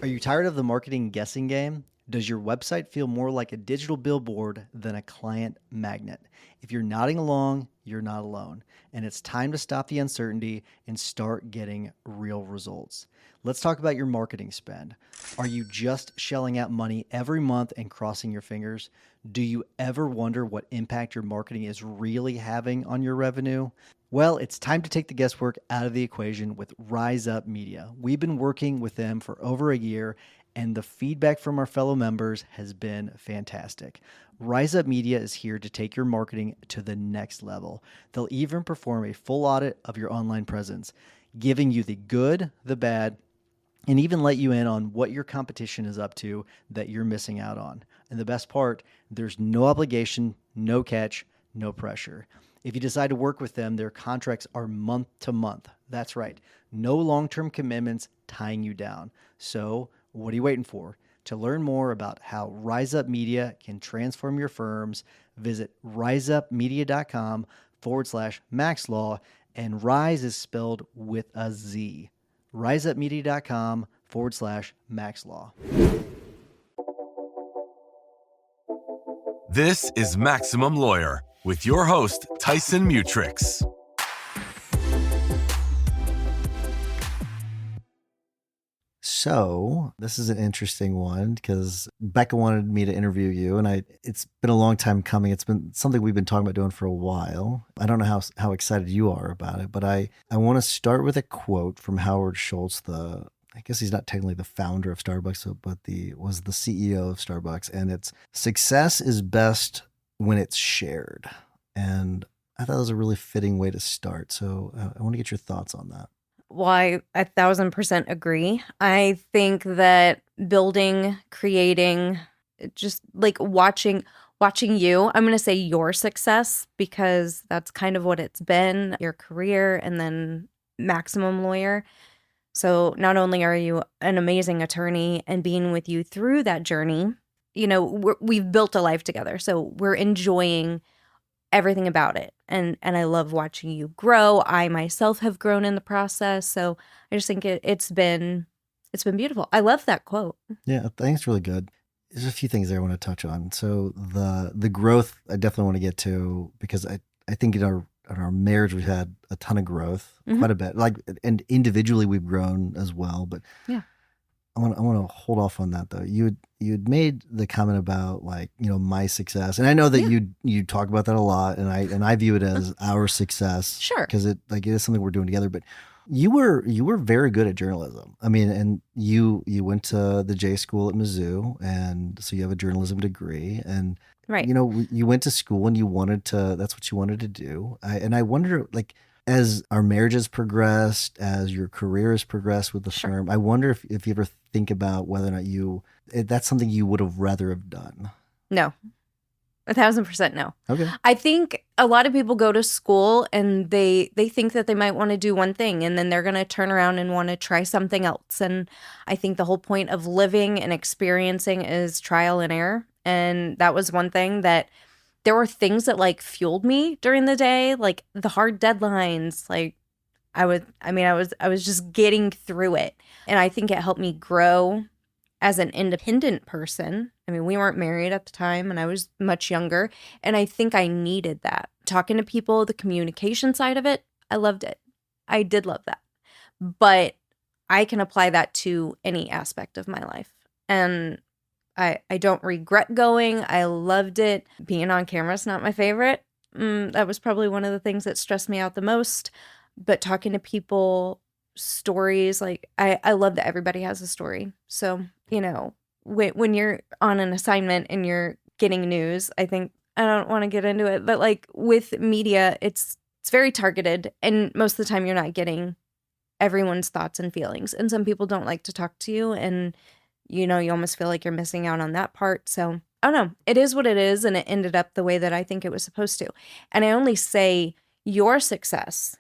Are you tired of the marketing guessing game? Does your website feel more like a digital billboard than a client magnet? If you're nodding along, you're not alone. And it's time to stop the uncertainty and start getting real results. Let's talk about your marketing spend. Are you just shelling out money every month and crossing your fingers? Do you ever wonder what impact your marketing is really having on your revenue? Well, it's time to take the guesswork out of the equation with Rise Up Media. We've been working with them for over a year, and the feedback from our fellow members has been fantastic. Rise Up Media is here to take your marketing to the next level. They'll even perform a full audit of your online presence, giving you the good, the bad, and even let you in on what your competition is up to that you're missing out on. And the best part, there's no obligation, no catch, no pressure. If you decide to work with them, their contracts are month to month. That's right. No long-term commitments tying you down. So what are you waiting for? To learn more about how Rise Up Media can transform your firms, visit riseupmedia.com/maxlaw, and Rise is spelled with a Z. riseupmedia.com/maxlaw. This is Maximum Lawyer with your host, Tyson Mutrux. So this is an interesting one because Becca wanted me to interview you, and it's been a long time coming. It's been something we've been talking about doing for a while. I don't know how excited you are about it, but I want to start with a quote from Howard Schultz, I guess he's not technically the founder of Starbucks, but was the CEO of Starbucks, and it's success is best when it's shared. And I thought it was a really fitting way to start. So I want to get your thoughts on that. Well, I 1,000% agree. I think that building, creating, just like watching you, I'm going to say your success, because that's kind of what it's been, your career, and then Maximum Lawyer. So not only are you an amazing attorney, and being with you through that journey, we've built a life together. So we're enjoying everything about it. And I love watching you grow. I myself have grown in the process. So I just think it's been beautiful. I love that quote. Yeah, I think it's really good. There's a few things there I want to touch on. So the growth I definitely want to get to, because I think in our marriage we've had a ton of growth, quite a bit. And individually we've grown as well. But yeah. I want to hold off on that though. You had made the comment about my success, and I know that you talk about that a lot, and I view it as our success, sure, because it is something we're doing together. But you were very good at journalism. I mean, and you went to the J School at Mizzou, and so you have a journalism degree, and right, you went to school and that's what you wanted to do. I wonder, as our marriage has progressed, as your career has progressed with the firm, I wonder if you ever think about whether or not that's something you would have rather have done. No, 1,000% no. Okay. I think a lot of people go to school and they think that they might want to do one thing, and then they're going to turn around and want to try something else. And I think the whole point of living and experiencing is trial and error. And that was one thing that there were things that fueled me during the day, like the hard deadlines. I was just getting through it. And I think it helped me grow as an independent person. I mean, we weren't married at the time, and I was much younger. And I think I needed that. Talking to people, the communication side of it, I loved it. I did love that. But I can apply that to any aspect of my life. And I don't regret going. I loved it. Being on camera is not my favorite. That was probably one of the things that stressed me out the most. But talking to people, stories, I love that everybody has a story. So, when you're on an assignment and you're getting news, I think, I don't want to get into it, but with media, it's very targeted. And most of the time you're not getting everyone's thoughts and feelings. And some people don't like to talk to you, and you almost feel like you're missing out on that part. So I don't know. It is what it is, and it ended up the way that I think it was supposed to. And I only say your success,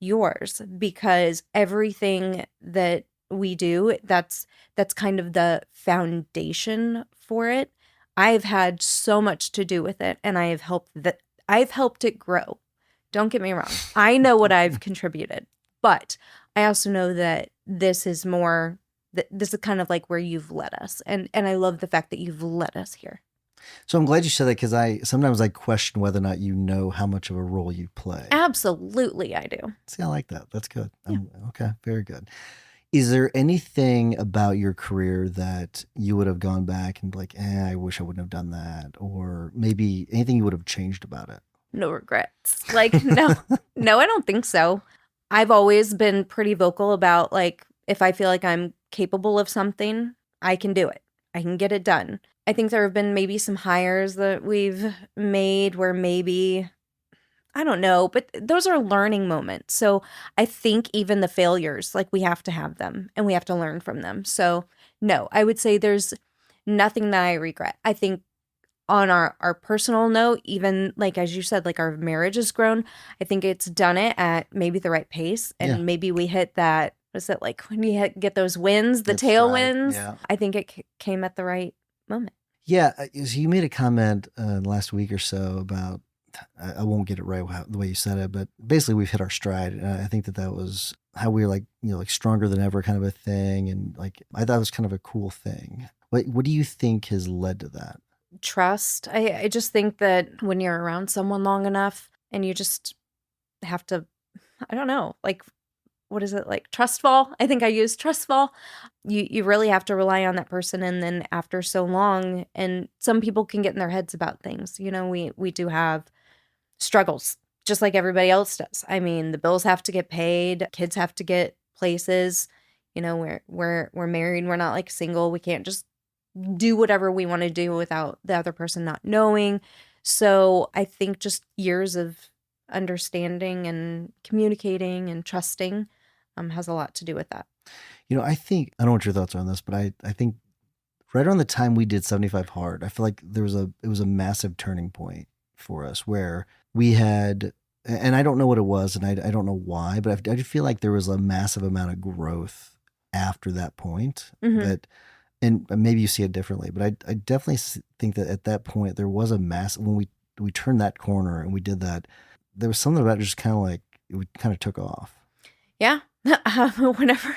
yours, because everything that we do, that's kind of the foundation for it. I've had so much to do with it, and I've helped it grow. Don't get me wrong. I know what I've contributed, but I also know that this is more this is kind of like where you've led us. And I love the fact that you've led us here. So I'm glad you said that, because sometimes I question whether or not you know how much of a role you play. Absolutely, I do. See, I like that. That's good. Okay, very good. Is there anything about your career that you would have gone back and like, I wish I wouldn't have done that? Or maybe anything you would have changed about it? No regrets. Like, no, I don't think so. I've always been pretty vocal about, like, if I feel like I'm capable of something, I can do it. I can get it done. I think there have been maybe some hires that we've made where maybe, I don't know, but those are learning moments. So I think even the failures, like, we have to have them and we have to learn from them. So no, I would say there's nothing that I regret. I think on our personal note, even like, as you said, like, our marriage has grown. I think it's done it at maybe the right pace. And Yeah. maybe we hit that, what's it like when you get those wins, the That's right, tailwinds? yeah. I think it came at the right moment. Yeah, so you made a comment last week or so about, I won't get it right the way you said it, but basically we've hit our stride. And I think that was how we were like, like stronger than ever kind of a thing. And like, I thought it was kind of a cool thing. What do you think has led to that? Trust. I just think that when you're around someone long enough and you just have to, I don't know, like, what is it, like trustful? I think I use trustful. You really have to rely on that person. And then after so long, and some people can get in their heads about things. We do have struggles just like everybody else does. I mean, the bills have to get paid, kids have to get places. We're married, we're not like single. We can't just do whatever we want to do without the other person not knowing. So I think just years of understanding and communicating and trusting has a lot to do with that. I think, I don't know what your thoughts are on this, but I think right around the time we did 75 Hard, I feel like it was a massive turning point for us where we had, and I don't know what it was and I don't know why, but I feel like there was a massive amount of growth after that point. That, and maybe you see it differently, but I definitely think that at that point there was a when we turned that corner and we did that, there was something about it just kind of like, it kind of took off. Yeah. Whenever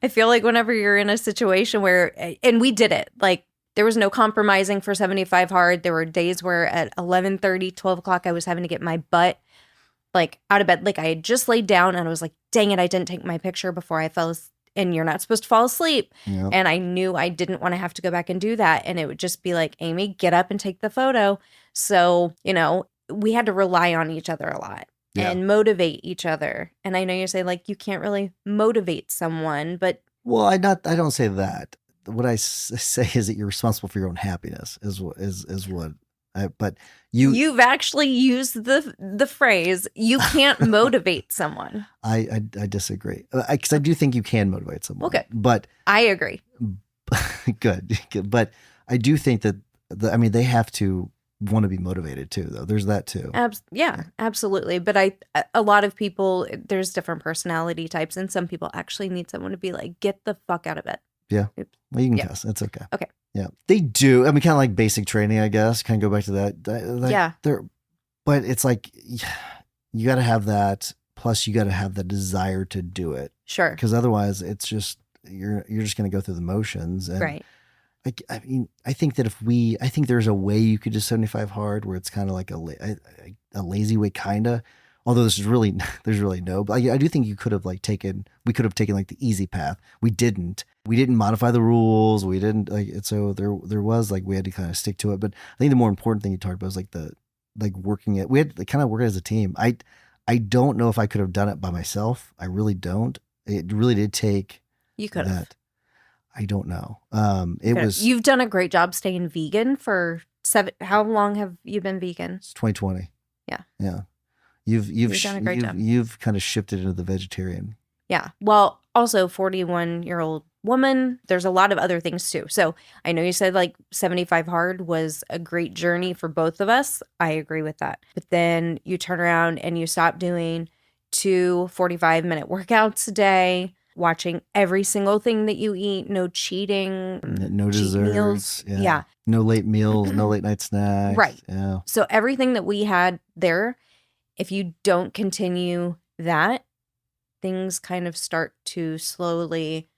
I feel like whenever you're in a situation where, and we did it, like, there was no compromising for 75 Hard. There were days where at 11:30, 12 o'clock, I was having to get my butt like out of bed. Like, I had just laid down and I was like, dang it, I didn't take my picture before I fell asleep. And you're not supposed to fall asleep. Yep. And I knew I didn't want to have to go back and do that. And it would just be like, Amy, get up and take the photo. So, we had to rely on each other a lot. Yeah. And motivate each other. And I know you say, like, you can't really motivate someone, but... Well, I don't say that. What I say is that you're responsible for your own happiness is what but you've actually used the phrase, you can't motivate someone. I disagree. Because I do think you can motivate someone. Okay. But I agree. Good. But I do think that, they have to want to be motivated too, though. There's that too. Yeah, absolutely. But a lot of people, there's different personality types, and some people actually need someone to be like, get the fuck out of bed. Yeah. Oops. Well, you can cuss. That's okay. Okay. Yeah. They do. Kind of like basic training, I guess. Kind of go back to that. Yeah. But it's like, you got to have that. Plus, you got to have the desire to do it. Sure. Because otherwise, it's just, you're just going to go through the motions. And right. I think that I think there's a way you could do 75 Hard where it's kind of like a lazy way, kind of. Although there's really no, but I do think we could have taken like the easy path. We didn't modify the rules. We didn't so there was we had to kind of stick to it. But I think the more important thing you talked about was working it. We had to kind of work it as a team. I don't know if I could have done it by myself. I really don't. It really did take. You could have. I don't know. You've done a great job staying vegan for how long have you been vegan? It's 2020. Yeah. Yeah. You've done a great job. You've kind of shifted into the vegetarian. Yeah. Well, also 41-year-old woman, there's a lot of other things too. So I know you said 75 Hard was a great journey for both of us. I agree with that. But then you turn around and you stop doing 2 45-minute workouts a day, watching every single thing that you eat, no cheating, no desserts. Yeah. No late meals, no late night snacks. Right. Yeah. So everything that we had there, if you don't continue that, things kind of start to slowly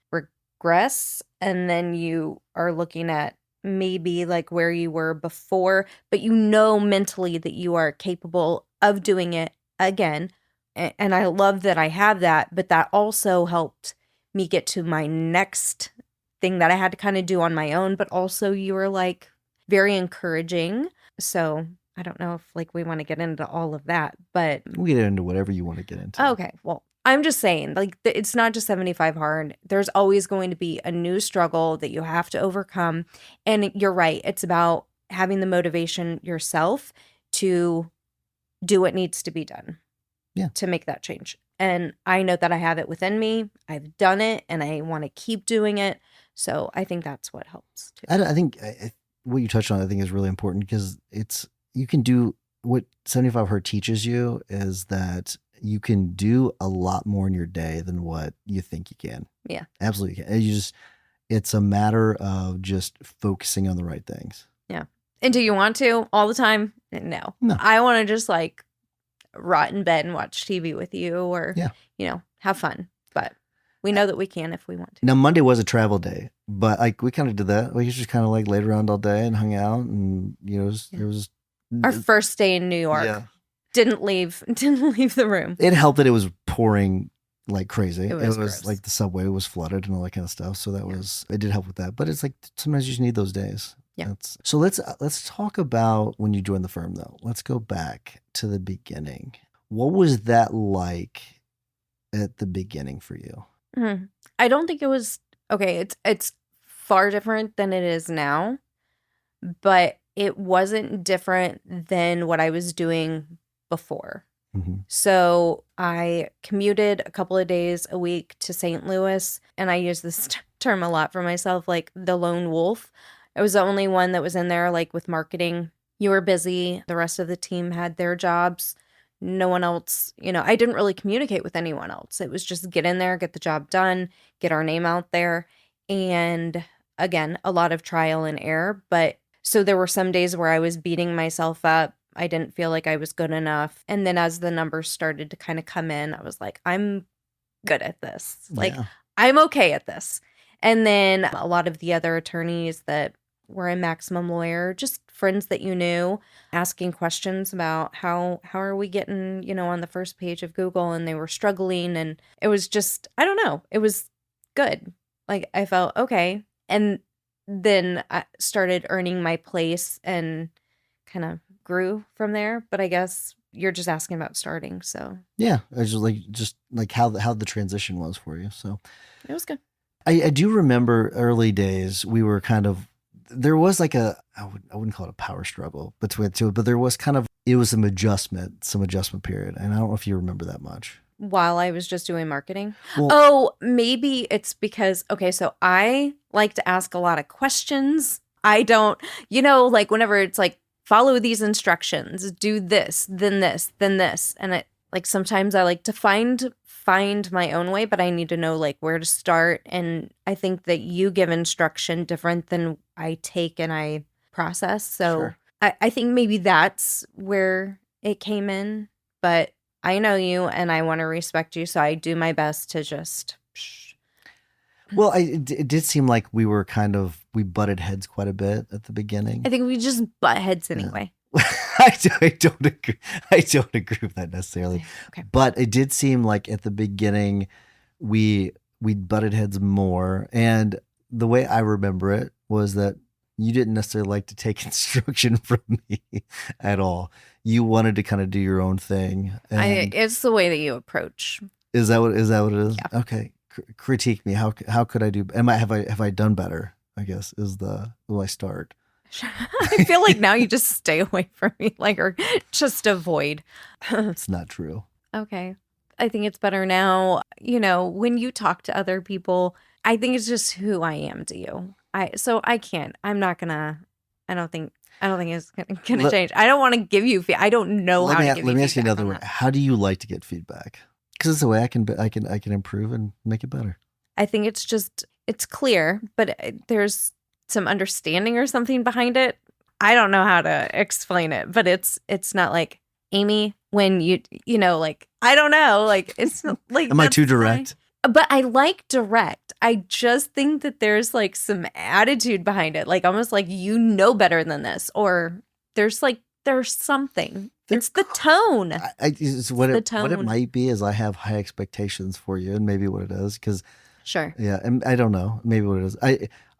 progress, and then you are looking at maybe like where you were before, but you know mentally that you are capable of doing it again. And I love that I have that, but that also helped me get to my next thing that I had to kind of do on my own, but also you were like very encouraging. So I don't know if like we want to get into all of that, but We get into whatever you want to get into. okay. Well, I'm just saying, like, it's not just 75 hard. There's always going to be a new struggle that you have to overcome. And you're right. It's about having the motivation yourself to do what needs to be done. Yeah. To make that change. And I know that I have it within me. I've done it and I want to keep doing it. So I think that's what helps too. I think what you touched on, I think, is really important because you can do what 75 Hard teaches you is that you can do a lot more in your day than what you think you can. Yeah. Absolutely can. It's a matter of just focusing on the right things. Yeah. And do you want to all the time? No. No. I want to just like rot in bed and watch TV with you or, have fun. But we know that we can if we want to. Now, Monday was a travel day, but like we kind of did that. We just kind of like laid around all day and hung out and, it was our first day in New York. Yeah. Didn't leave the room. It helped that it was pouring like crazy. It was gross. Like the subway was flooded and all that kind of stuff. So it did help with that. But it's like sometimes you just need those days. Yeah. So let's talk about when you joined the firm though. Let's go back to the beginning. What was that like at the beginning for you? Mm-hmm. I don't think it was okay. It's far different than it is now, but it wasn't different than what I was doing before. Mm-hmm. So I commuted a couple of days a week to St. Louis, and I use this term a lot for myself, like the lone wolf. I was the only one that was in there, like with marketing. You were busy. The rest of the team had their jobs. No one else, I didn't really communicate with anyone else. It was just get in there, get the job done, get our name out there. And again, a lot of trial and error. But so there were some days where I was beating myself up. I didn't feel like I was good enough. And then as the numbers started to kind of come in, I was like, I'm good at this. Like, I'm okay at this. And then a lot of the other attorneys that were in Maximum Lawyer, just friends that you knew, asking questions about how are we getting, on the first page of Google, and they were struggling. And it was just, I don't know, it was good. Like I felt okay. And then I started earning my place and kind of grew from there. But I guess you're just asking about starting. So yeah, I just like how the transition was for you. So it was good. I do remember early days we were kind of, there was like I wouldn't call it a power struggle between the two, but there was it was some adjustment period. And I don't know if you remember that much. While I was just doing marketing? Well, maybe it's because, okay, so I like to ask a lot of questions. I don't, like whenever it's like, follow these instructions, do this, then this, then this. And sometimes I like to find my own way, but I need to know like where to start. And I think that you give instruction different than I take and I process. So sure. I think maybe that's where it came in, but I know you and I want to respect you. So I do my best to just. Well, it did seem like we butted heads quite a bit at the beginning. I think we just butt heads anyway. I don't agree. I don't agree with that necessarily. Okay. But it did seem like at the beginning we butted heads more. And the way I remember it was that you didn't necessarily like to take instruction from me at all. You wanted to kind of do your own thing. And it's the way that you approach. Is that what it is? Yeah. Okay. Critique me. How could I do? Have I done better? I guess will I start? I feel like now you just stay away from me, or just avoid. It's not true. Okay. I think it's better now. When you talk to other people, I think it's just who I am to you. I don't think it's gonna change. I don't want to give you I don't know how to give you feedback. Let me ask you another way. How do you like to get feedback? Because it's a way I can improve and make it better. I think it's clear, but there's some understanding or something behind it. I don't know how to explain it, but it's not like, Amy, when I don't know, like it's like. Am I too direct? But I like direct. I just think that there's like some attitude behind it. Like almost like you know better than this. Or there's something. It's the tone. It's what the what it tone. might be is I have high expectations for you, and maybe what it is, because Sure. yeah, and I don't know, maybe what it is.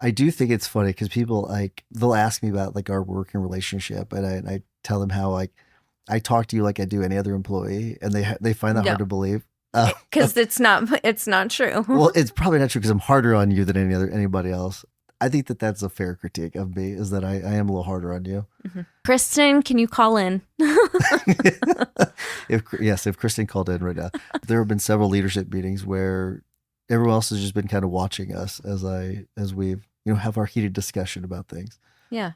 I do think it's funny because people like they'll ask me about like our working relationship, and I tell them how like I talk to you like I do any other employee, and they find that No. hard to believe. Because it's not true. Well, it's probably not true because I'm harder on you than anybody else. I think that that's a fair critique of me, is that I am a little harder on you. Mm-hmm. Kristen, can you call in? If Kristen called in right now, there have been several leadership meetings where everyone else has just been kind of watching us as we've have our heated discussion about things. Yeah.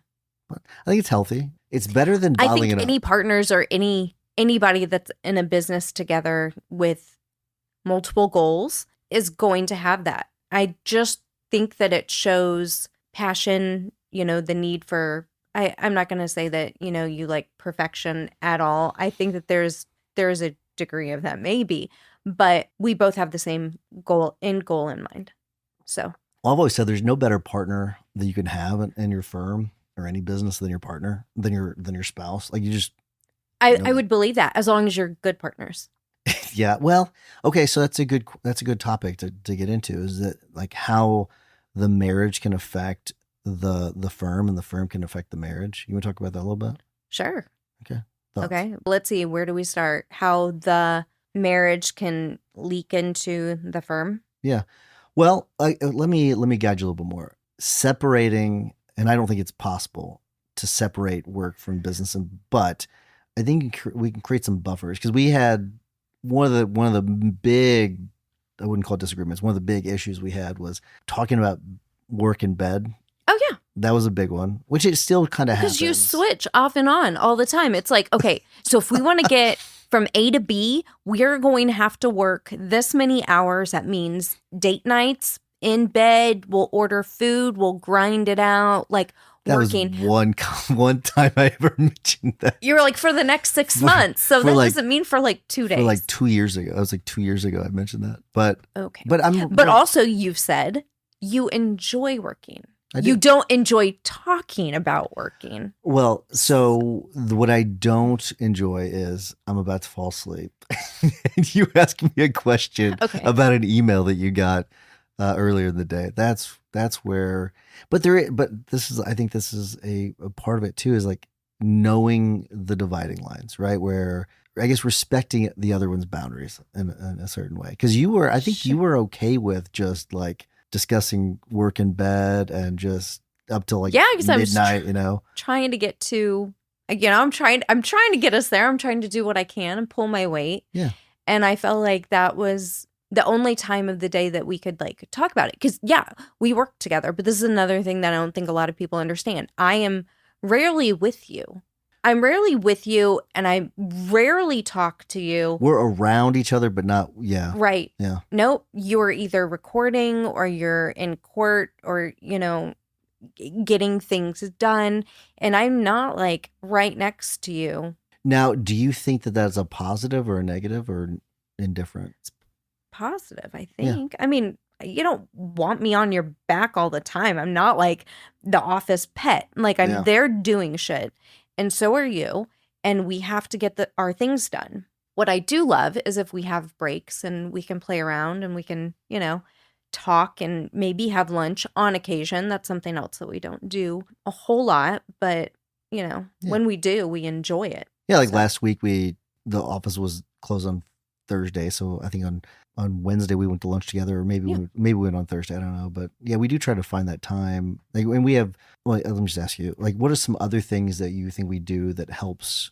But I think it's healthy. It's better than I bottling think it any up. partners or anybody that's in a business together with multiple goals is going to have that. I just think that it shows passion, the need for, I'm not going to say that, you like perfection at all. I think that there's a degree of that maybe, but we both have the same goal in mind. So Well, I've always said there's no better partner that you can have in your firm or any business than your partner, than your spouse. Like you just, I would believe that as long as you're good partners. yeah. Well, okay. So that's a good topic to get into, is that like how the marriage can affect the firm and the firm can affect the marriage. You want to talk about that a little bit? Sure. Okay. Thoughts? Okay. Let's see. Where do we start? How the marriage can leak into the firm? Yeah. Well, let me guide you a little bit more. Separating, and I don't think it's possible to separate work from business, but I think we can create some buffers, because we had one of the big, I wouldn't call it disagreements. One of the big issues we had was talking about work in bed. Oh yeah. That was a big one, which it still kind of happens. Because you switch off and on all the time. It's like, okay, so if we want to get from A to B, we're going to have to work this many hours. That means date nights, in bed, we'll order food, we'll grind it out, like that working. Was one time I ever mentioned that. You were like, for the next 6 months. So that doesn't mean for like 2 days. For like 2 years ago. It was like 2 years ago I mentioned that. But okay. But also you've said you enjoy working. You don't enjoy talking about working. Well, so what I don't enjoy is I'm about to fall asleep and you ask me a question about an email that you got earlier in the day. That's where, but I think this is a part of it too, is like knowing the dividing lines, right? Where I guess respecting the other one's boundaries in a certain way. Because you were okay with just like discussing work in bed and just up till like midnight, trying to get to, I'm trying to get us there. I'm trying to do what I can and pull my weight. Yeah. And I felt like that was the only time of the day that we could like talk about it. Because we work together, but this is another thing that I don't think a lot of people understand. I am rarely with you. I'm rarely with you, and I rarely talk to you. We're around each other, but not, yeah. Right. Yeah. Nope. You're either recording or you're in court or, getting things done. And I'm not like right next to you. Now, do you think that that's a positive or a negative or indifferent? It's positive, I think. Yeah. I mean, you don't want me on your back all the time. I'm not like the office pet. Like I'm there doing shit. And so are you. And we have to get our things done. What I do love is if we have breaks and we can play around and we can, talk and maybe have lunch on occasion. That's something else that we don't do a whole lot. But, when we do, we enjoy it. Yeah, like last week, the office was closed on Thursday. So I think on Wednesday we went to lunch together, or maybe we went on Thursday. I don't know, but yeah, we do try to find that time. Like, and we have. Well, let me just ask you, like, what are some other things that you think we do that helps,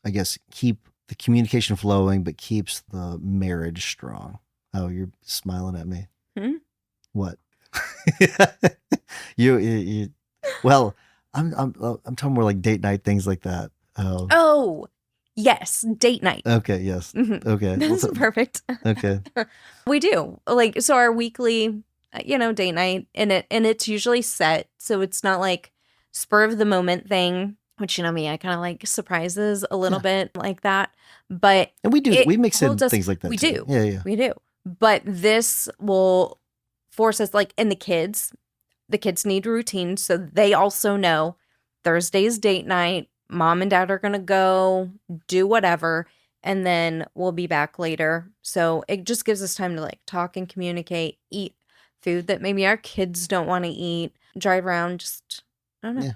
I guess, keep the communication flowing, but keeps the marriage strong? Oh, you're smiling at me. What? you. Well, I'm talking more like date night, things like that. Oh. Yes, date night. Okay, yes. Mm-hmm. Okay. That's perfect. Okay. We do. Like, so our weekly, date night, and it's usually set, so it's not like spur of the moment thing, which, me, I kind of like surprises a little bit like that. But and we mix in things like that. We too. do. Yeah. We do. But this will force us, like, and the kids need routine. So they also know Thursday's date night. Mom and dad are going to go do whatever. And then we'll be back later. So it just gives us time to like talk and communicate, eat food that maybe our kids don't want to eat, drive around, just, I don't know. Yeah.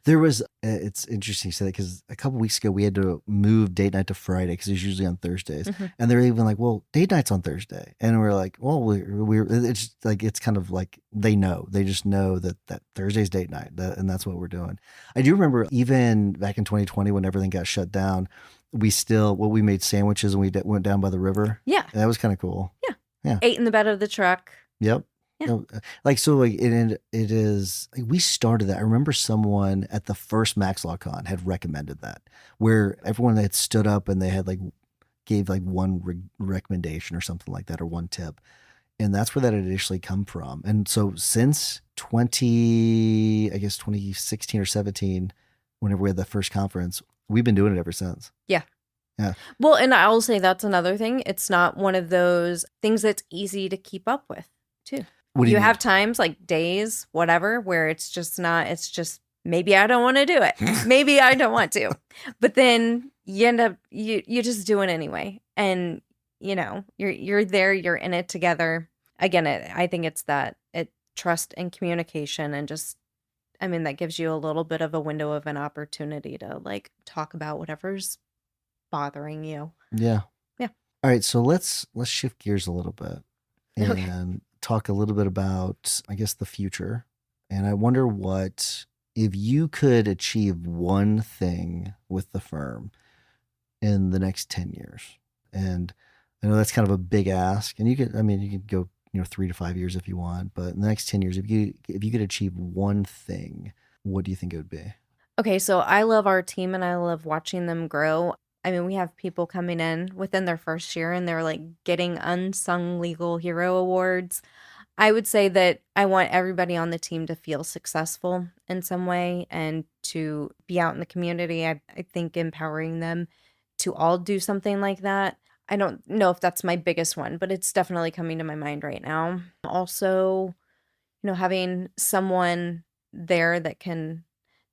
There was, it's interesting you say that because a couple weeks ago we had to move date night to Friday because it's usually on Thursdays. And they're even like, well, date night's on Thursday. And we're like, well, it's like, it's kind of like they just know that Thursday's date night and that's what we're doing. I do remember even back in 2020 when everything got shut down, we made sandwiches and we went down by the river. Yeah. And that was kind of cool. Yeah. Ate in the bed of the truck. Yep. Yeah. No, like, so like it is like we started that. I remember someone at the first Max Law Con had recommended that, where everyone had stood up and they had like gave like one recommendation or something like that, or one tip. And that's where that had initially come from. And so since 2016 or 17, whenever we had the first conference, we've been doing it ever since. Yeah. Yeah. Well, and I'll say that's another thing. It's not one of those things that's easy to keep up with, too. What do You mean? have times like days, whatever, where it's just maybe I don't want to do it. Maybe I don't want to. But then you end up, you just do it anyway. And, you know, you're there, you're in it together. Again, I think it's trust and communication and just, I mean, that gives you a little bit of a window of an opportunity to like talk about whatever's bothering you. Yeah. Yeah. All right. So let's shift gears a little bit and Okay. talk a little bit about, I guess, the future. And I wonder what, if you could achieve one thing with the firm in the next 10 years. And I know that's kind of a big ask. And you could go, 3 to 5 years if you want, but in the next 10 years, if you could achieve one thing, what do you think it would be? Okay, so I love our team and I love watching them grow. I mean, we have people coming in within their first year and they're like getting unsung legal hero awards. I would say that I want everybody on the team to feel successful in some way and to be out in the community. I think empowering them to all do something like that. I don't know if that's my biggest one, but it's definitely coming to my mind right now. Also, having someone there that can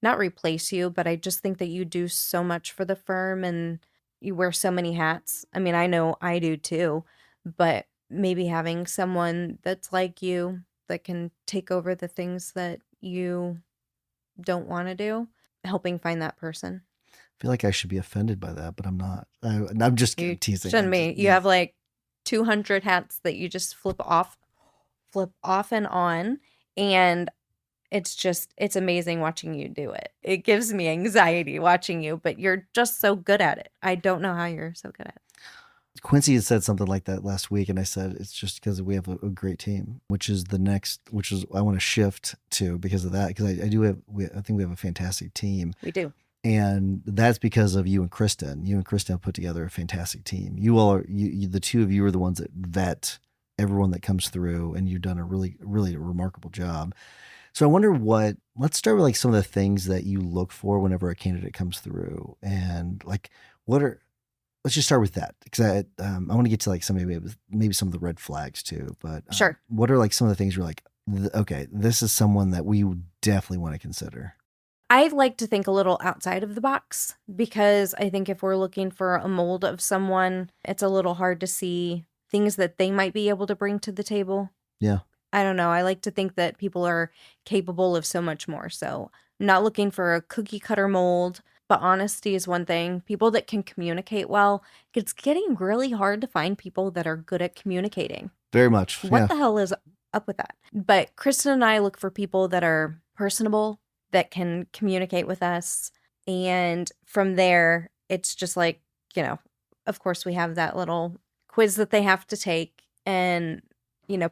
not replace you, but I just think that you do so much for the firm and you wear so many hats. I mean, I know I do too, but maybe having someone that's like you that can take over the things that you don't want to do, helping find that person. I feel like I should be offended by that, but I'm not. I'm just You teasing. shouldn't be. You have like 200 hats that you just flip off and on, and it's amazing watching you do it. It gives me anxiety watching you, but you're just so good at it. I don't know how you're so good at it. Quincy had said something like that last week, and I said it's just because we have a great team, which is I want to shift to because of that. Because I think we have a fantastic team. We do. And that's because of you and Kristen. You and Kristen have put together a fantastic team. You all are, the two of you are the ones that vet everyone that comes through, and you've done a really, really remarkable job. So I wonder let's start with like some of the things that you look for whenever a candidate comes through, and like let's just start with that because I want to get to like maybe some of the red flags too. But Sure. What are like some of the things you're like, okay, this is someone that we would definitely want to consider? I like to think a little outside of the box because I think if we're looking for a mold of someone, it's a little hard to see things that they might be able to bring to the table. Yeah. I don't know. I like to think that people are capable of so much more. So I'm not looking for a cookie cutter mold, but honesty is one thing. People that can communicate well. It's getting really hard to find people that are good at communicating. Very much. What the hell is up with that? But Kristen and I look for people that are personable, that can communicate with us. And from there, it's just like, of course we have that little quiz that they have to take and,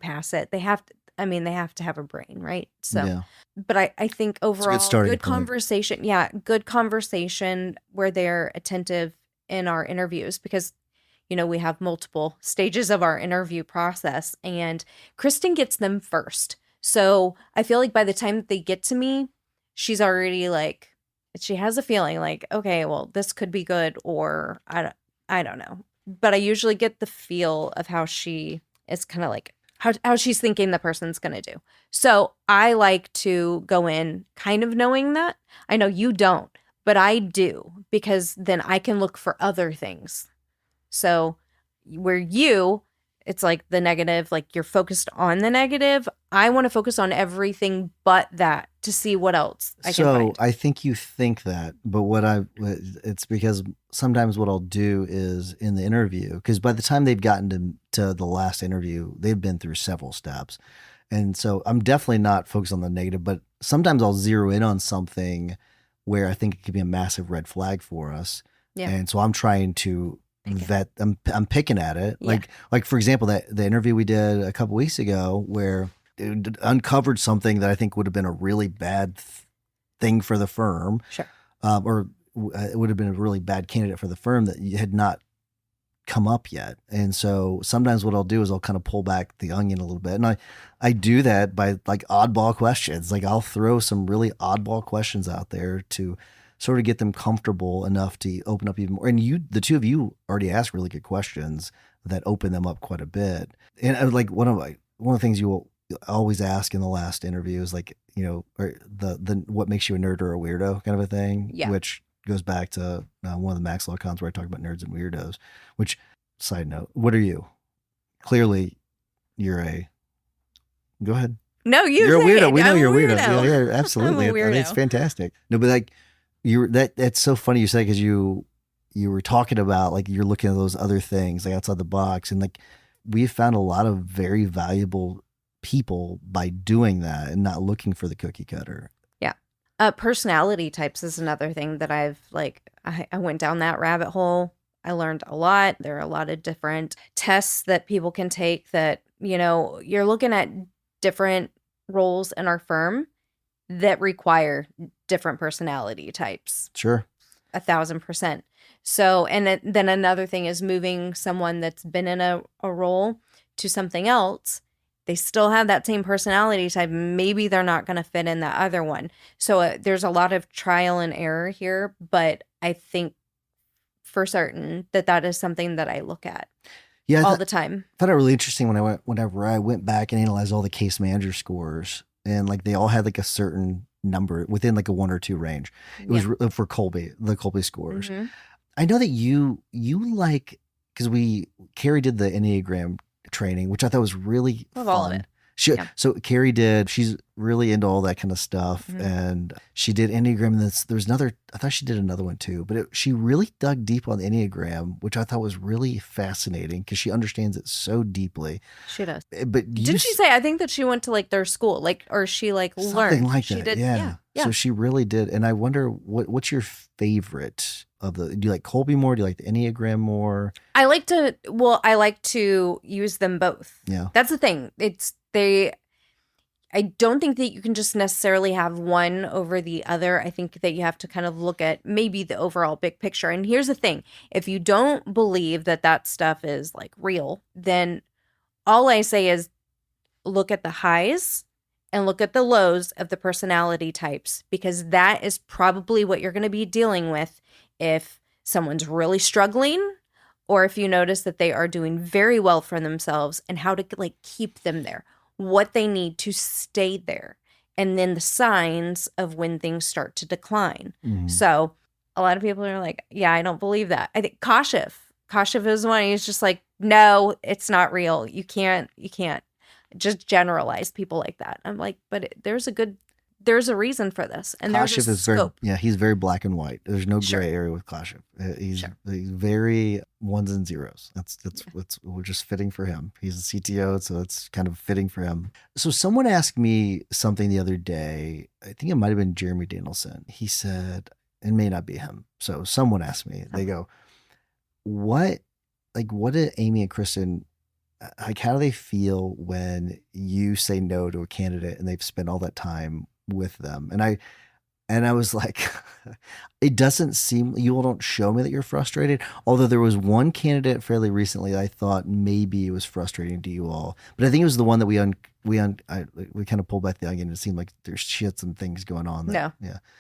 pass it. They have to have a brain, right? So, yeah. But I think overall, good conversation. Yeah, good conversation where they're attentive in our interviews because, we have multiple stages of our interview process and Kristen gets them first. So I feel like by the time that they get to me, she's already like, she has a feeling like, okay, well, this could be good or I don't know. But I usually get the feel of how she It's kind of like how she's thinking the person's going to do. So I like to go in kind of knowing that. I know you don't, but I do, because then I can look for other things. So where it's like the negative, like you're focused on the negative. I want to focus on everything but that to see what else I can find. So I think you think that, but it's because sometimes what I'll do is in the interview, because by the time they've gotten to the last interview, they've been through several steps. And so I'm definitely not focused on the negative, but sometimes I'll zero in on something where I think it could be a massive red flag for us. Yeah. And so I'm trying to vet, I'm picking at it. Yeah. Like for example, the interview we did a couple weeks ago where it uncovered something that I think would have been a really bad thing for the firm. Sure. Or it would have been a really bad candidate for the firm that had not come up yet. And so sometimes what I'll do is I'll kind of pull back the onion a little bit. And I do that by like oddball questions. Like I'll throw some really oddball questions out there to sort of get them comfortable enough to open up even more. And the two of you already asked really good questions that open them up quite a bit. And like one of the things you will always ask in the last interview is like, or the what makes you a nerd or a weirdo kind of a thing, which goes back to one of the Max Law cons where I talk about nerds and weirdos, which, side note, what are you? Clearly you're go ahead. No, you're a weirdo. We know you're a weirdo. weirdo. Yeah, absolutely. I'm a weirdo. It's fantastic. No, but like that's so funny you said, because you were talking about like you're looking at those other things like outside the box, and like we've found a lot of very valuable people by doing that and not looking for the cookie cutter. Yeah. Personality types is another thing that I've I went down that rabbit hole. I learned a lot. There are a lot of different tests that people can take that, you're looking at different roles in our firm that require different personality types. Sure. 1,000%. So, and then another thing is moving someone that's been in a role to something else. They still have that same personality type. Maybe they're not going to fit in the other one. So there's a lot of trial and error here, but I think for certain that is something that I look at all the time. I thought it really interesting whenever I went back and analyzed all the case manager scores, and like they all had like a certain number within like a 1 or 2 range. It was for the Colby scores. Mm-hmm. I know that you like, because Carrie did the Enneagram training, which I thought was really fun. All of it. So Carrie she's really into all that kind of stuff. Mm-hmm. And she did Enneagram. And there's another, I thought she did another one too, but she really dug deep on the Enneagram, which I thought was really fascinating because she understands it so deeply. She does. But did she say, I think that she went to like their school, or she learned. Something like she that. Did, yeah. So she really did. And I wonder what's your favorite do you like Colby more? Do you like the Enneagram more? I like to use them both. Yeah. That's the thing. I don't think that you can just necessarily have one over the other. I think that you have to kind of look at maybe the overall big picture. And here's the thing. If you don't believe that stuff is like real, then all I say is look at the highs and look at the lows of the personality types, because that is probably what you're going to be dealing with if someone's really struggling, or if you notice that they are doing very well for themselves, and how to like keep them there, what they need to stay there, and then the signs of when things start to decline. Mm-hmm. So a lot of people are like, yeah, I don't believe that. I think Kashif is one. He's just like, no, it's not real. You can't just generalize people like that. I'm like, but there's a reason for this. And Kashif there's a scope. He's very black and white. There's no gray Sure. area with Kashif. He's very ones and zeros. That's we're just fitting for him. He's a CTO, so it's kind of fitting for him. So someone asked me something the other day. I think it might have been Jeremy Danielson. He said, it may not be him. So someone asked me, they go, what did Amy and Kristen, like, how do they feel when you say no to a candidate and they've spent all that time with them? And I was like, it doesn't seem, you all don't show me that you're frustrated. Although there was one candidate fairly recently that I thought maybe it was frustrating to you all, but I think it was the one that we kind of pulled back the onion. And it seemed like she had some things going on.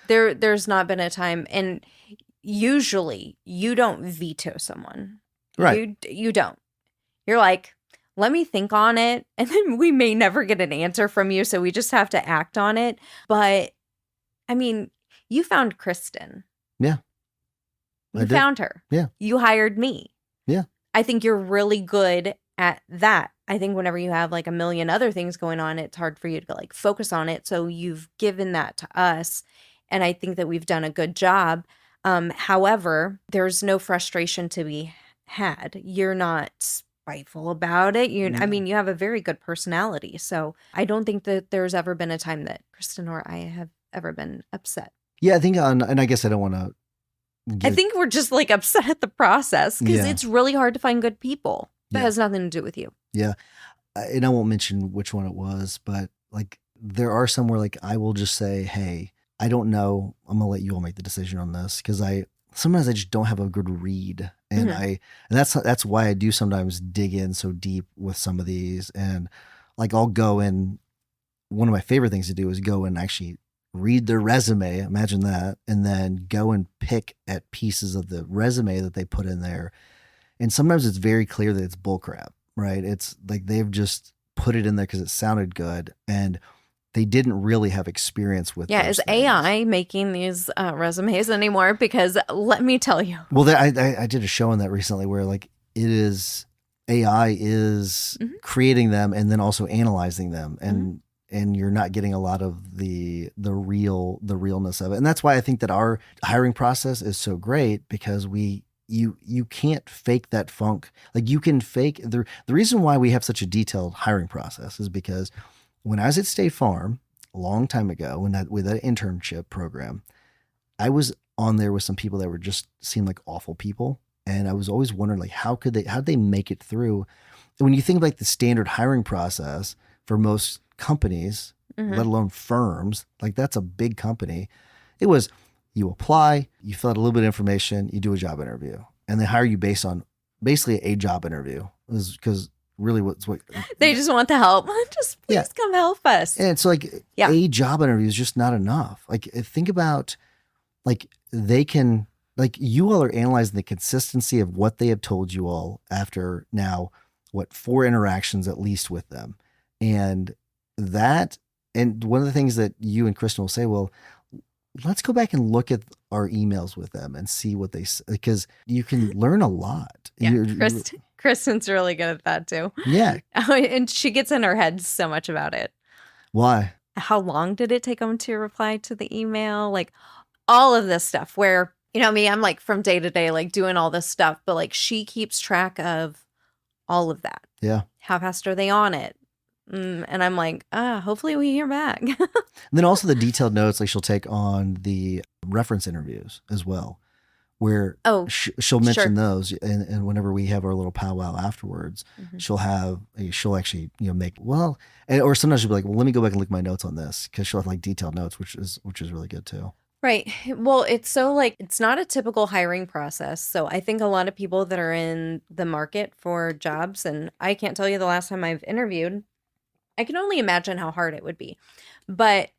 There's not been a time, and usually you don't veto someone, right? You don't. You're like, let me think on it. And then we may never get an answer from you. So we just have to act on it. But I mean, you found Kristen. Yeah. You found her. Yeah. You hired me. Yeah. I think you're really good at that. I think whenever you have like a million other things going on, it's hard for you to like focus on it. So you've given that to us. And I think that we've done a good job. However, there's no frustration to be had. You're not spiteful about it. I mean, you have a very good personality. So I don't think that there's ever been a time that Kristen or I have ever been upset. Yeah, I think and I guess I don't want to I think we're just like upset at the process because Yeah. it's really hard to find good people. That Yeah. has nothing to do with you. Yeah. And I won't mention which one it was, but like there are some where like I will just say, hey, I don't know. I'm gonna let you all make the decision on this because sometimes I just don't have a good read. And Mhm. that's why I do sometimes dig in so deep with some of these. And like I'll go in, one of my favorite things to do is go and actually read their resume. Imagine that. And then go and pick at pieces of the resume that they put in there. And sometimes it's very clear that it's bullcrap, right? It's like they've just put it in there because it sounded good. And they didn't really have experience with Yeah, those is things. AI making these resumes anymore? Because let me tell you. Well, I did a show on that recently where like AI is Mhm. creating them and then also analyzing them, and you're not getting a lot of the realness of it. And that's why I think that our hiring process is so great because you can't fake that funk. Like you can fake the reason why we have such a detailed hiring process is because when I was at State Farm a long time ago, with that internship program, I was on there with some people that were just seemed like awful people. And I was always wondering like, how'd they make it through? And when you think of like the standard hiring process for most companies, Mhm. let alone firms, like that's a big company. It was, you apply, you fill out a little bit of information, you do a job interview, and they hire you based on basically a job interview. Because really what They just want the help. Just please Yeah. come help us. and it's like Yeah. a job interview is just not enough. Like think about like they can like you all are analyzing the consistency of what they have told you all after now 4 interactions at least with them. And one of the things that you and Kristen will say, well, let's go back and look at our emails with them and see what they because you can learn a lot. Yeah, Kristen's really good at that too. Yeah. And she gets in her head so much about it. Why? How long did it take them to reply to the email? Like all of this stuff where, me, I'm like from day to day, like doing all this stuff, but like she keeps track of all of that. Yeah. How fast are they on it? And I'm like, hopefully we hear back. And then also the detailed notes like she'll take on the reference interviews as well, where she'll mention those, and whenever we have our little powwow afterwards, she'll actually make or sometimes she'll be like, well, let me go back and look at my notes on this because she'll have like detailed notes, which is really good too. Right. Well, it's so like it's not a typical hiring process. So I think a lot of people that are in the market for jobs, and I can't tell you the last time I've interviewed, I can only imagine how hard it would be. But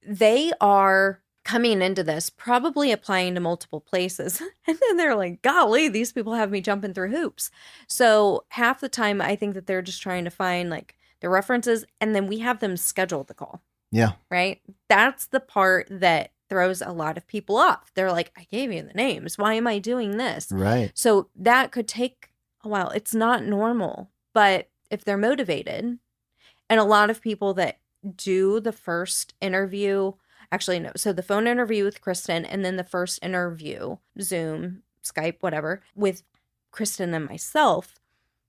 they are coming into this, probably applying to multiple places. And then they're like, golly, these people have me jumping through hoops. So half the time, I think that they're just trying to find like the references, and then we have them schedule the call. Yeah. Right? That's the part that throws a lot of people off. They're like, I gave you the names. Why am I doing this? Right. So that could take a while. It's not normal. But if they're motivated, and a lot of people that do the first interview, actually, no. So the phone interview with Kristen and then the first interview, Zoom, Skype, whatever, with Kristen and myself,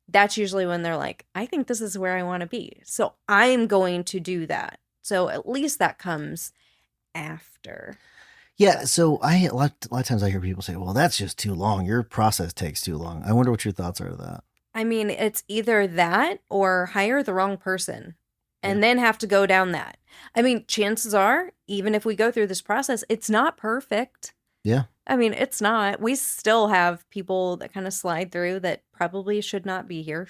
that's usually when they're like, I think this is where I want to be. So I'm going to do that. So at least that comes after. Yeah. So a lot of times I hear people say, well, that's just too long. Your process takes too long. I wonder what your thoughts are to that. I mean, it's either that or hire the wrong person and then have to go down that. I mean, chances are, even if we go through this process, it's not perfect. Yeah. I mean, it's not. We still have people that kind of slide through that probably should not be here.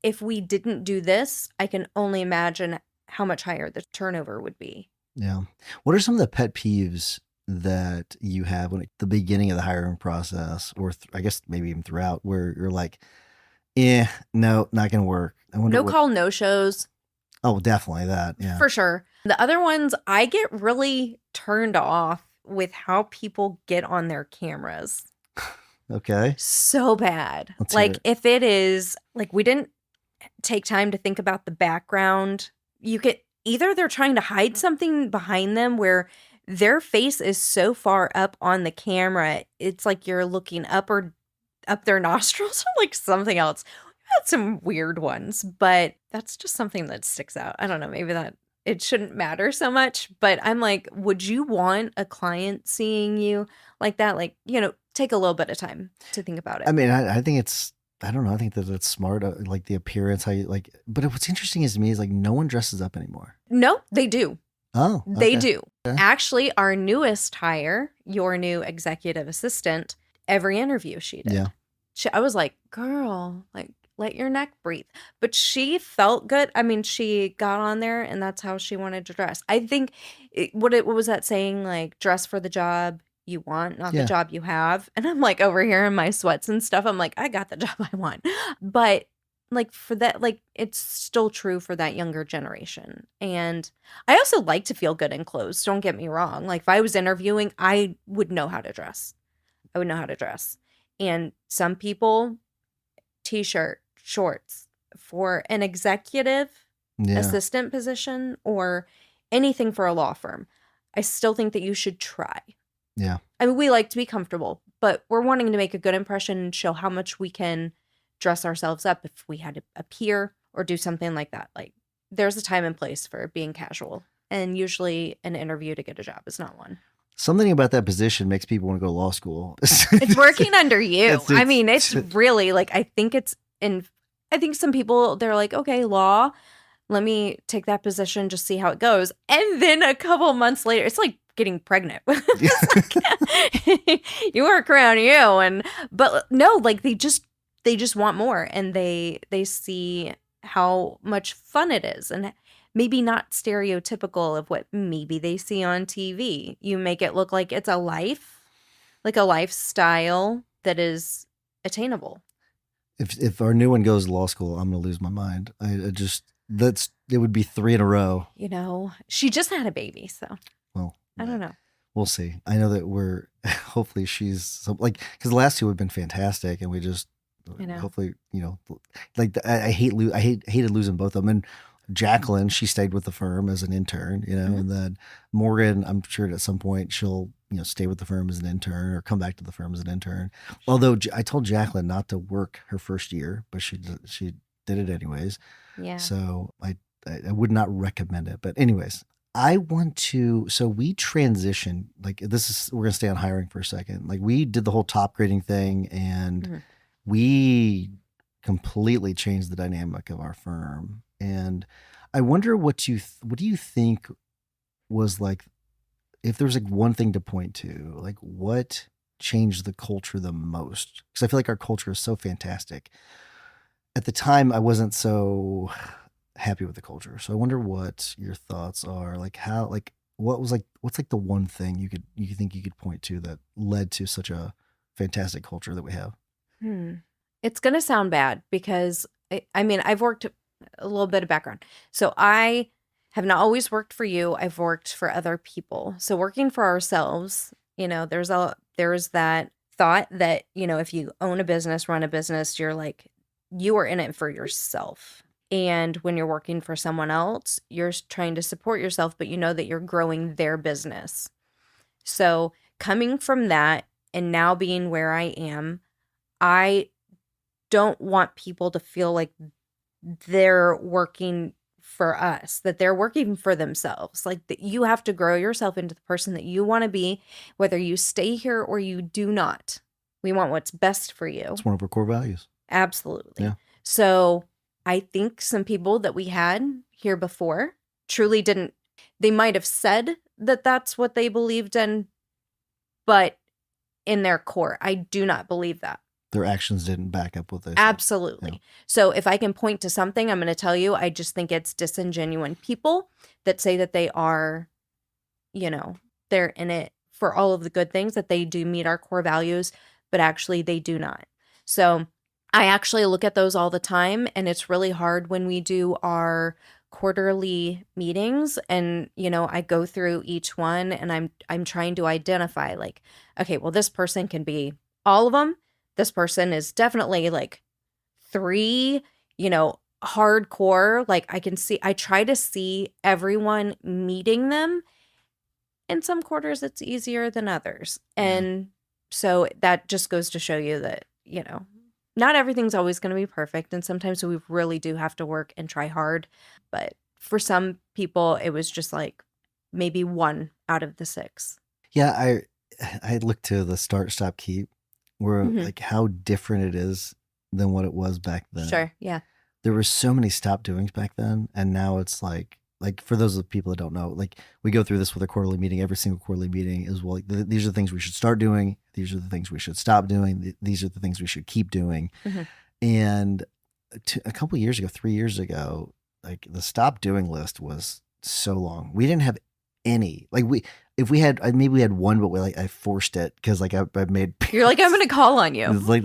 If we didn't do this, I can only imagine how much higher the turnover would be. Yeah. What are some of the pet peeves that you have when at the beginning of the hiring process, or I guess maybe even throughout, where you're like, Yeah, no, not gonna work. I wonder No what. call, no shows. Oh, definitely that. Yeah. For sure. The other ones, I get really turned off with how people get on their cameras. Okay. So bad. Let's hear Like, it. if it is, like, we didn't take time to think about the background, you get either they're trying to hide something behind them where their face is so far up on the camera, it's like you're looking up or up their nostrils or like something else. We had some weird ones, but that's just something that sticks out. I don't know, maybe that it shouldn't matter so much, but I'm like, would you want a client seeing you like that? Like, take a little bit of time to think about it. I mean, I think it's. I don't know. I think that it's smart. Like the appearance, how you like. But what's interesting is to me is like no one dresses up anymore. No, they do. Oh, They okay. do. Okay. Actually, our newest hire, your new executive assistant, every interview she did. Yeah. I was like, girl, like, let your neck breathe. But she felt good. I mean, she got on there and that's how she wanted to dress. I think, what was that saying? Like, dress for the job you want, not the Yeah. job you have. And I'm like over here in my sweats and stuff. I'm like, I got the job I want. But like for that, like it's still true for that younger generation. And I also like to feel good in clothes. Don't get me wrong. Like if I was interviewing, I would know how to dress. I would know how to dress. And some people, t-shirt, shorts for an executive Yeah. assistant position or anything for a law firm. I still think that you should try. Yeah. I mean, we like to be comfortable, but we're wanting to make a good impression and show how much we can dress ourselves up if we had to appear or do something like that. Like, there's a time and place for being casual, and usually an interview to get a job is not one. Something about that position makes people want to go to law school. It's working under you. I mean, it's it's really like, I think some people, they're like, okay, law, let me take that position, just see how it goes. And then a couple months later, it's like getting pregnant. You work around you, but no, like they just want more, and they see how much fun it is, and maybe not stereotypical of what maybe they see on TV. You make it look like it's a life, like a lifestyle that is attainable. If our new one goes to law school, I'm gonna lose my mind. It would be 3 in a row. She just had a baby, so Well, I don't know. we'll see. I know that we're hopefully because the last 2 have been fantastic, and we just hopefully like I hated losing both of them. And Jacqueline, she stayed with the firm as an intern, and then Morgan, I'm sure at some point she'll stay with the firm as an intern or come back to the firm as an intern. Although I told Jacqueline not to work her first year, but she did it anyways. Yeah. So I would not recommend it. But anyways, so we transitioned, like we're going to stay on hiring for a second. Like we did the whole top grading thing, and we completely changed the dynamic of our firm. And I wonder what do you think was like, if there's like one thing to point to, like what changed the culture the most? Because I feel like our culture is so fantastic. At the time, I wasn't so happy with the culture. So I wonder what your thoughts are. Like what's like the one thing you think you could point to that led to such a fantastic culture that we have? It's going to sound bad because I mean, I've worked a little bit of background. So I have not always worked for you. I've worked for other people. So working for ourselves, there's that thought that, if you own a business, run a business, you are in it for yourself. And when you're working for someone else, you're trying to support yourself, but you know that you're growing their business. So coming from that and now being where I am, I don't want people to feel like they're working for us, that they're working for themselves. Like that you have to grow yourself into the person that you want to be, whether you stay here or you do not. We want what's best for you. It's one of our core values. Absolutely. Yeah. So I think some people that we had here before truly didn't, they might have said that that's what they believed in, but in their core, I do not believe that. Their actions didn't back up what they said. Absolutely. Yeah. So if I can point to something, I'm going to tell you, I just think it's disingenuous people that say that they are, they're in it for all of the good things, that they do meet our core values, but actually they do not. So I actually look at those all the time, and it's really hard when we do our quarterly meetings and I go through each one and I'm trying to identify like, okay, well, this person can be all of them. This person is definitely like 3, hardcore. Like I try to see everyone meeting them. In some quarters it's easier than others. And so that just goes to show you that, not everything's always going to be perfect. And sometimes we really do have to work and try hard. But for some people, it was just like maybe 1 out of the 6. Yeah, I looked to the start, stop, keep, where Mhm. like how different it is than what it was back then. Sure. Yeah. There were so many stop doings back then, and now it's like for those of the people that don't know, like we go through this with a quarterly meeting. Every single quarterly meeting is, well, these are the things we should start doing. These are the things we should stop doing. These are the things we should keep doing. Mhm. And a couple years ago, 3 years ago, like the stop doing list was so long. We didn't have any. Like if we had, maybe we had one, but I forced it because like I made. You're like, I'm going to call on you. It's like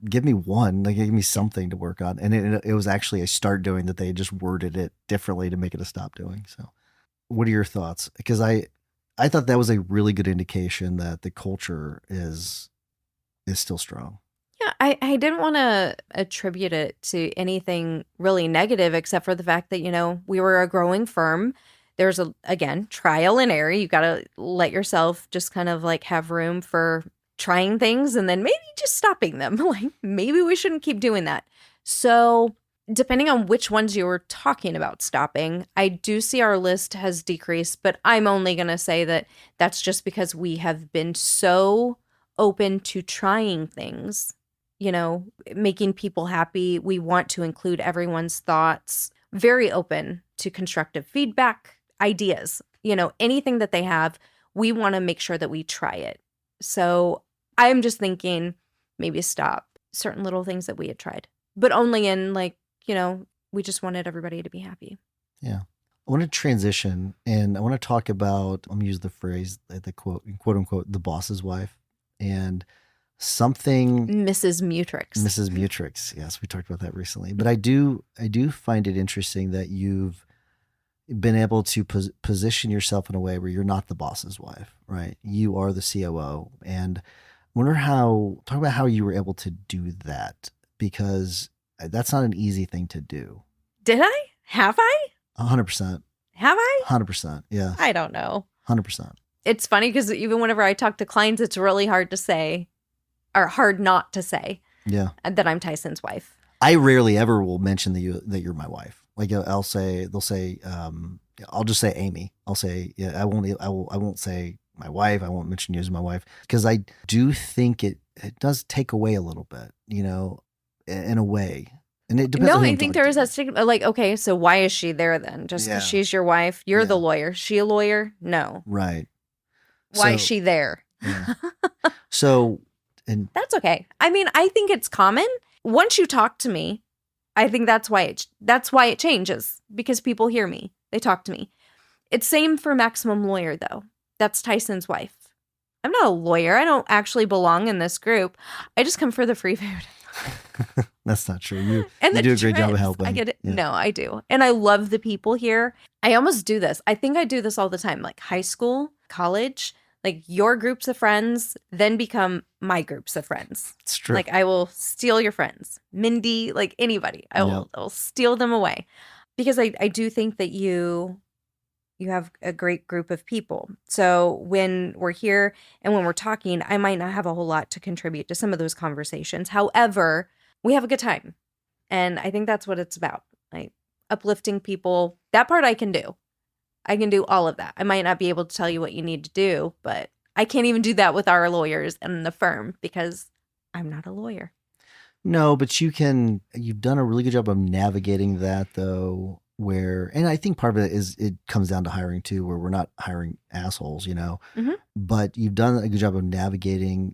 give me one, like give me something to work on, and it was actually a start doing that they just worded it differently to make it a stop doing. So, what are your thoughts? Because I thought that was a really good indication that the culture is still strong. Yeah, I didn't want to attribute it to anything really negative except for the fact that, we were a growing firm. There's again, trial and error. You got to let yourself just kind of like have room for trying things and then maybe just stopping them. Like maybe we shouldn't keep doing that. So depending on which ones you were talking about stopping, I do see our list has decreased, but I'm only going to say that that's just because we have been so open to trying things, making people happy. We want to include everyone's thoughts, very open to constructive feedback, ideas, anything that they have, we want to make sure that we try it. So I'm just thinking maybe stop certain little things that we had tried, but only in like, we just wanted everybody to be happy. Yeah. I want to transition and I want to talk about, I'm going to use the phrase, the quote unquote, the boss's wife, and something. Mrs. Mutrix. Mrs. Mutrix. Yes, we talked about that recently. But I do find it interesting that you've been able to position yourself in a way where you're not the boss's wife, right? You are the COO. And I wonder talk about how you were able to do that, because that's not an easy thing to do. Did I? Have I? 100%. Have I? 100%. Yeah. I don't know. 100%. It's funny because even whenever I talk to clients, it's really hard to say, or hard not to say, that I'm Tyson's wife. I rarely ever will mention that you're my wife. Like they'll say, I'll just say Amy. I'll say, I won't say my wife. I won't mention you as my wife, because I do think it does take away a little bit, in a way. And it depends. No, on who I I'm think talking there is to. that stigma. Like, okay, so why is she there then? Just because she's your wife? You're the lawyer. She a lawyer? No. Right. Why is she there? Yeah. So, and that's okay. I mean, I think it's common. Once you talk to me, I think that's why it changes, because people hear me. They talk to me. It's same for Maximum Lawyer, though. That's Tyson's wife. I'm not a lawyer. I don't actually belong in this group. I just come for the free food. That's not true. You do a great job of helping. I get it. Yeah. No, I do. And I love the people here. I almost do this. I think I do this all the time, like high school, college, like your groups of friends then become my groups of friends. It's true. Like I will steal your friends, Mindy, like anybody. I will steal them away, because I do think that you have a great group of people. So when we're here and when we're talking, I might not have a whole lot to contribute to some of those conversations. However, we have a good time. And I think that's what it's about. Like uplifting people. That part I can do. I can do all of that. I might not be able to tell you what you need to do, but I can't even do that with our lawyers and the firm because I'm not a lawyer. No, but you've done a really good job of navigating that, though, and I think part of it is it comes down to hiring too, where we're not hiring assholes, Mm-hmm. But you've done a good job of navigating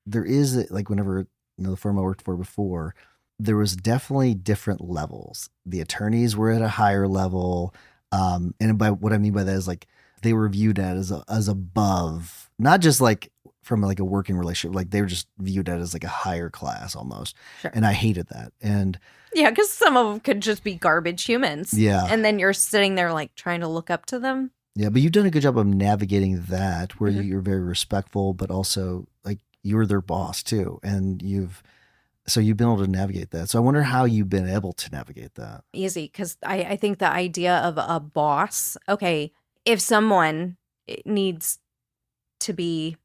there is like whenever, the firm I worked for before, there was definitely different levels. The attorneys were at a higher level. And by what I mean by that is like they were viewed as above, not just like from like a working relationship, like they were just viewed as like a higher class almost. Sure. And I hated that. And Yeah, because some of them could just be garbage humans. yeah. And then you're sitting there like trying to look up to them. Yeah, but you've done a good job of navigating that where Mhm. you're very respectful, but also like you're their boss too. And you've been able to navigate that. So I wonder how you've been able to navigate that. Easy, because I think the idea of a boss, okay, if someone needs to be,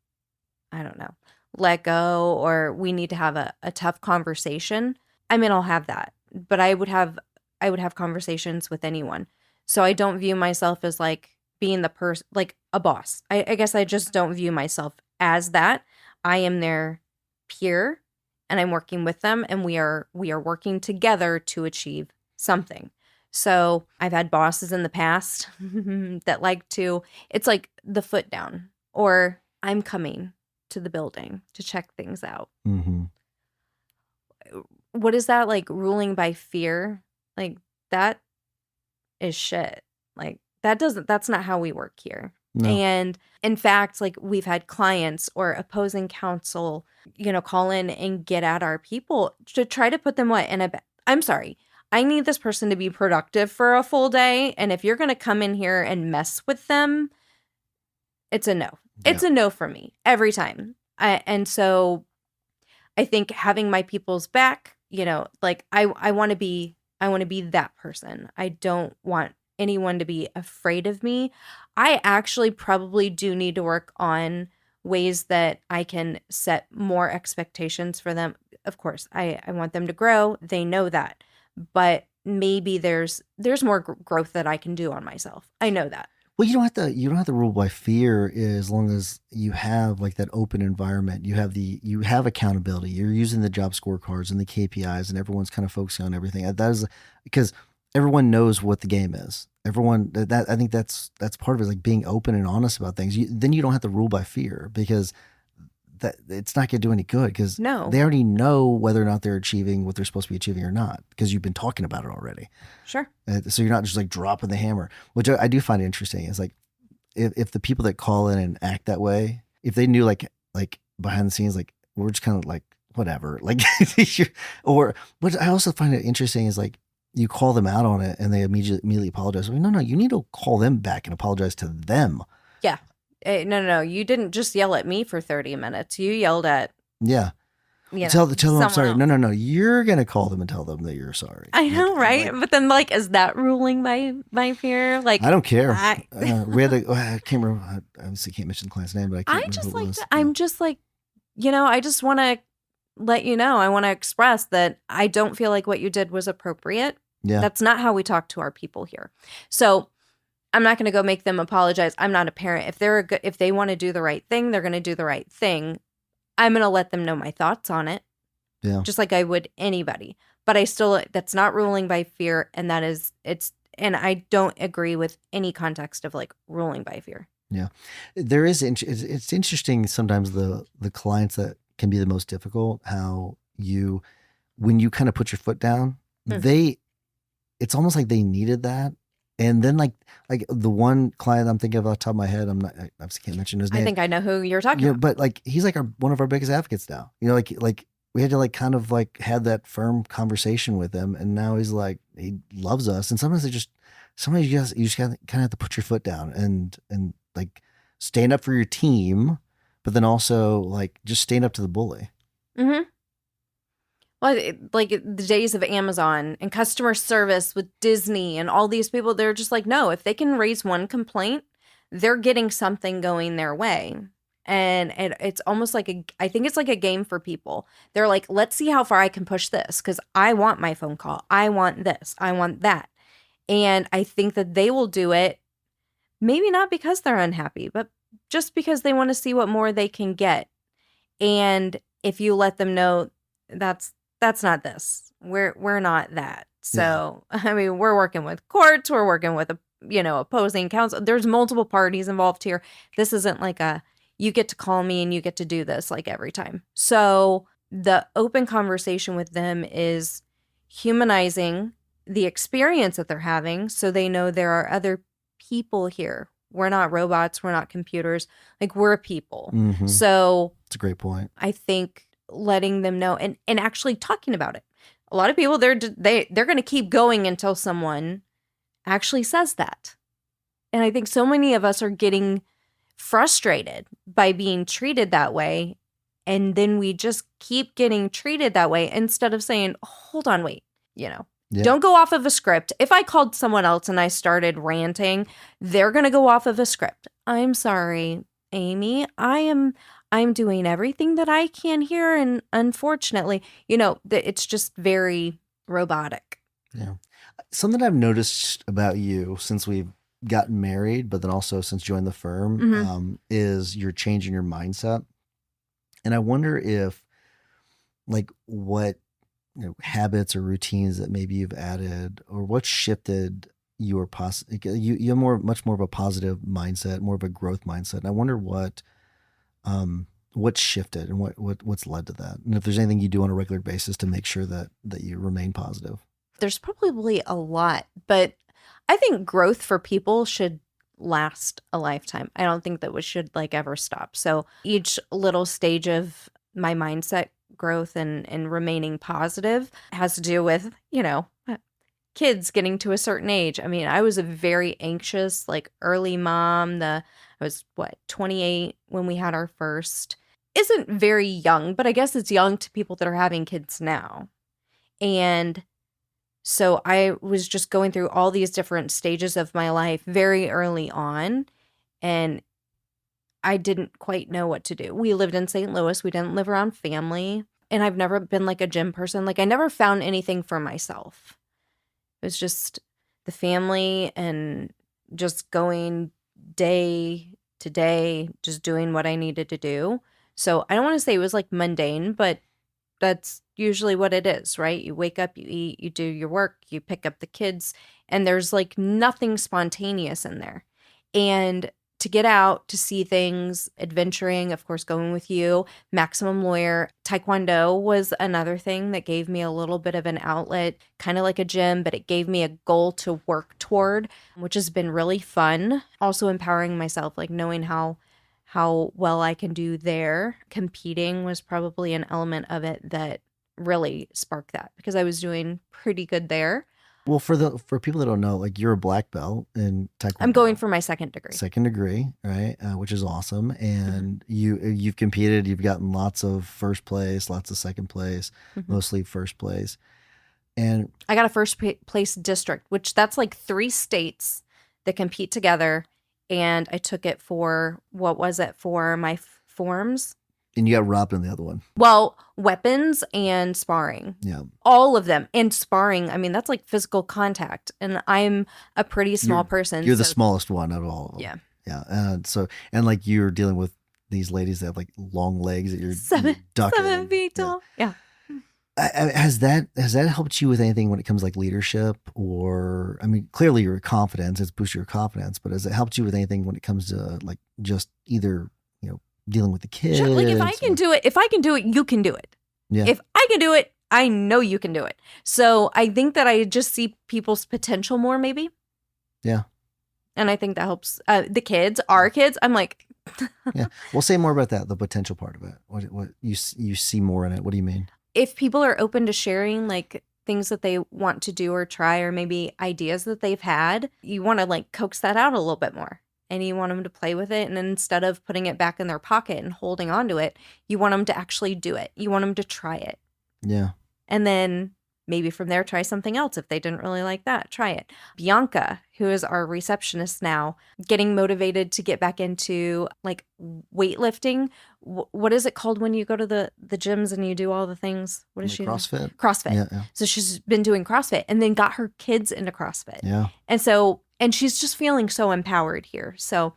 I don't know, let go, or we need to have a tough conversation, I mean, I'll have that. But I would have conversations with anyone. So I don't view myself as like being the person, like a boss. I guess I just don't view myself as that. I am their peer and I'm working with them, and we are working together to achieve something. So I've had bosses in the past that like to, it's like the foot down, or I'm coming to the building to check things out. Mm-hmm. What is that, like ruling by fear? Like that is shit. Like that's not how we work here. No. And in fact, like we've had clients or opposing counsel, call in and get at our people to try to put them I'm sorry. I need this person to be productive for a full day. And if you're going to come in here and mess with them, it's a no. It's a no for me every time. And so I think having my people's back, like I want to be that person. I don't want anyone to be afraid of me. I actually probably do need to work on ways that I can set more expectations for them. Of course, I want them to grow. They know that. But maybe there's more growth that I can do on myself. I know that. Well, you don't have to rule by fear as long as you have like that open environment. You have accountability. You're using the job scorecards and the KPIs, and everyone's kind of focusing on everything. That is because everyone knows what the game is. Everyone that I think that's part of it, like being open and honest about things. Then you don't have to rule by fear, because that it's not going to do any good, because No. they already know whether or not they're achieving what they're supposed to be achieving or not, because you've been talking about it already. Sure. So you're not just like dropping the hammer, which I do find interesting. Is like if the people that call in and act that way, if they knew like behind the scenes, like we're just kind of like whatever, like or what I also find it interesting is like you call them out on it and they immediately apologize. Well, no, you need to call them back and apologize to them. Yeah. No. You didn't just yell at me for 30 minutes. You yelled at Tell them I'm sorry. else. No. You're gonna call them and tell them that you're sorry. I know, right? But then, like, is that ruling by fear? Like, I don't care. We had I can't remember. I obviously can't mention the client's name, but I can't remember who it was. I'm just like, I just want to let you know. I want to express that I don't feel like what you did was appropriate. Yeah, that's not how we talk to our people here. So I'm not going to go make them apologize. I'm not a parent. If they want to do the right thing, they're going to do the right thing. I'm going to let them know my thoughts on it. Yeah. Just like I would anybody. But that's not ruling by fear. And and I don't agree with any context of like ruling by fear. Yeah. There is, it's interesting sometimes the clients that can be the most difficult, how when you kind of put your foot down, it's almost like they needed that. And then like the one client I'm thinking of off the top of my head, I obviously can't mention his name. I think I know who you're talking about. But like, he's like one of our biggest advocates now, like we had to like kind of like have that firm conversation with him. And now he's like, he loves us. And sometimes you just kind of have to put your foot down and like stand up for your team, but then also like just stand up to the bully. Mm-hmm. Well, like the days of Amazon and customer service with Disney and all these people, they're just like, no, if they can raise one complaint, they're getting something going their way. And it's almost like I think it's like a game for people. They're like, let's see how far I can push this, because I want my phone call. I want this. I want that. And I think that they will do it, maybe not because they're unhappy, but just because they want to see what more they can get. And if you let them know that's not this, we're not that. So, I mean, we're working with courts, we're working with, opposing counsel. There's multiple parties involved here. This isn't like you get to call me and you get to do this like every time. So the open conversation with them is humanizing the experience that they're having, so they know there are other people here we're not robots. We're not computers. Like, we're people. Mm-hmm. So That's a great point. I think letting them know and actually talking about it. A lot of people, they're going to keep going until someone actually says that. And I think so many of us are getting frustrated by being treated that way. And then we just keep getting treated that way instead of saying, hold on, wait, Yeah. don't go off of a script. If I called someone else and I started ranting, they're going to go off of a script. I'm sorry, Amy. I'm doing everything that I can here. And unfortunately, it's just very robotic. Yeah. Something I've noticed about you since we've gotten married, but then also since joining the firm, is you're changing your mindset. And I wonder if, like, what habits or routines that maybe you've added, or what shifted your you have much more of a positive mindset, more of a growth mindset. And I wonder what shifted and what's led to that, and if there's anything you do on a regular basis to make sure that you remain positive. There's probably a lot, but I think growth for people should last a lifetime. I don't think that we should ever stop. So each little stage of my mindset growth and remaining positive has to do with, kids getting to a certain age. I mean, I was a very anxious, early mom. I was 28 when we had our first. Isn't very young, but I guess it's young to people that are having kids now. And so I was just going through all these different stages of my life very early on, and I didn't quite know what to do. We lived in St. Louis. We didn't live around family, and I've never been a gym person. I never found anything for myself. It was just the family and just going day to day, just doing what I needed to do. So I don't want to say it was mundane, but that's usually what it is, right? You wake up, you eat, you do your work, you pick up the kids, and there's nothing spontaneous in there. And to get out, to see things, adventuring, of course, going with you, Maximum Lawyer, Taekwondo was another thing that gave me a little bit of an outlet, kind of like a gym, but it gave me a goal to work toward, which has been really fun. Also empowering myself, knowing how well I can do there. Competing was probably an element of it that really sparked that, because I was doing pretty good there. Well, for people that don't know, you're a black belt in Taekwondo. I'm going for my second degree. Second degree, right? Which is awesome. And you've competed. You've gotten lots of first place, lots of second place, mostly first place. And I got a first place district, which that's 3 states that compete together. And I took it for, what was it, for my forms? And you got robbed on the other one. Well, weapons and sparring. Yeah. All of them. And sparring, I mean, that's physical contact. And I'm a pretty small person. You're the smallest one out of all of them. Yeah. Yeah. And you're dealing with these ladies that have long legs that you're 7 feet tall. Yeah. Has that helped you with anything when it comes leadership, or, I mean, clearly your confidence, it's boosted your confidence, but has it helped you with anything when it comes to just either, dealing with the kids? Sure. If I can do it, you can do it. Yeah. If I can do it, I know you can do it. So I think that I just see people's potential more, maybe. Yeah. And I think that helps the kids, our kids. I'm yeah. Well, say more about that, the potential part of it. What you see more in it. What do you mean? If people are open to sharing things that they want to do or try, or maybe ideas that they've had, you want to coax that out a little bit more, and you want them to play with it. And instead of putting it back in their pocket and holding on to it, you want them to actually do it. You want them to try it. Yeah. And then maybe from there, try something else. If they didn't really like that, try it. Bianca, who is our receptionist now, getting motivated to get back into weightlifting. What is it called when you go to the gyms and you do all the things? What is she? CrossFit. CrossFit. Yeah. So she's been doing CrossFit and then got her kids into CrossFit. Yeah. And she's just feeling so empowered here. So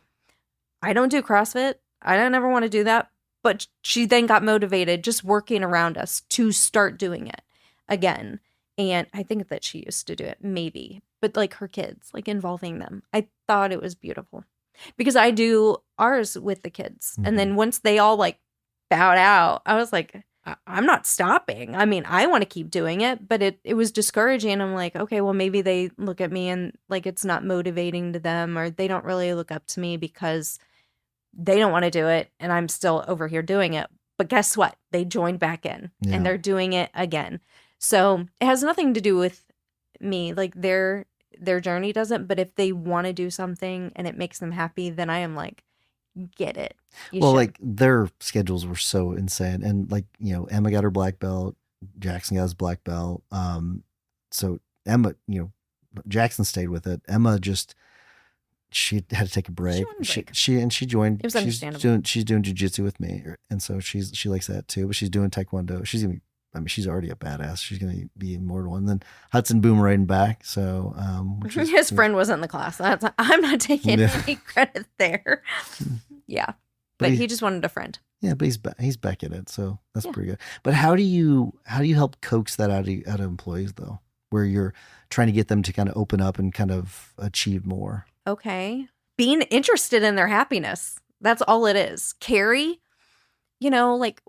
I don't do CrossFit. I don't ever want to do that. But she then got motivated just working around us to start doing it again. And I think that she used to do it, maybe. But her kids, involving them. I thought it was beautiful. Because I do ours with the kids. Mm-hmm. And then once they all bowed out, I was I'm not stopping. I mean, I want to keep doing it, but it was discouraging. I'm like, okay, well, maybe they look at me and like it's not motivating to them, or they don't really look up to me because they don't want to do it and I'm still over here doing it. But guess what? They joined back in and they're doing it again. So it has nothing to do with me. Like their journey doesn't, but if they want to do something and it makes them happy, then I am like, get it. You Well, should. like their schedules were so insane. And like, Emma got her black belt, Jackson got his black belt. So Emma, Jackson stayed with it. Emma she had to take a break. She joined. It was understandable. She's doing jujitsu with me, and so she likes that too. But she's doing taekwondo. She's already a badass. She's gonna be in more than one. Then Hudson boomerang back. So his friend wasn't in the class. I'm not taking any credit there. Yeah, but he just wanted a friend. Yeah, but he's back in it, so that's pretty good. But how do you help coax that out of employees though, where you're trying to get them to kind of open up and kind of achieve more? Okay. Being interested in their happiness. That's all it is. Carrie, like,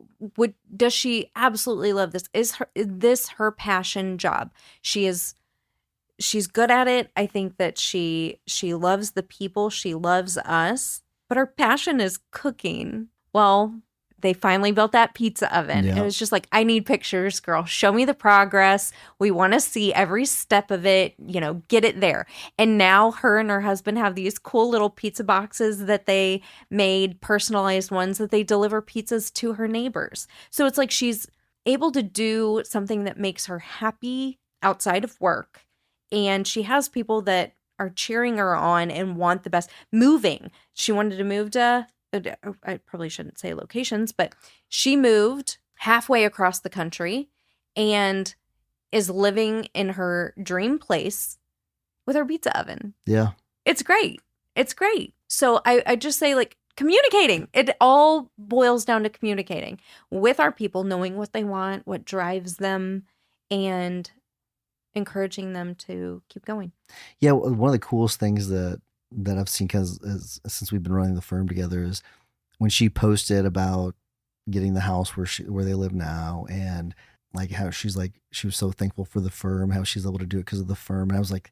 does she absolutely love this? Is this her passion job? She's good at it. I think that she loves the people. She loves us, but her passion is cooking. Well, they finally built that pizza oven. Yeah. It was just like, I need pictures, girl. Show me the progress. We want to see every step of it, get it there. And now her and her husband have these cool little pizza boxes that they made, personalized ones that they deliver pizzas to her neighbors. So it's like she's able to do something that makes her happy outside of work. And she has people that are cheering her on and want the best. Moving. She wanted to move to... I probably shouldn't say locations, but she moved halfway across the country and is living in her dream place with her pizza oven. Yeah. It's great. It's great. So I just say, like, communicating. It all boils down to communicating with our people, knowing what they want, what drives them, and encouraging them to keep going. Yeah. One of the coolest things that I've seen since we've been running the firm together is when she posted about getting the house where they live now, and like how she was so thankful for the firm, how she's able to do it because of the firm. And I was like,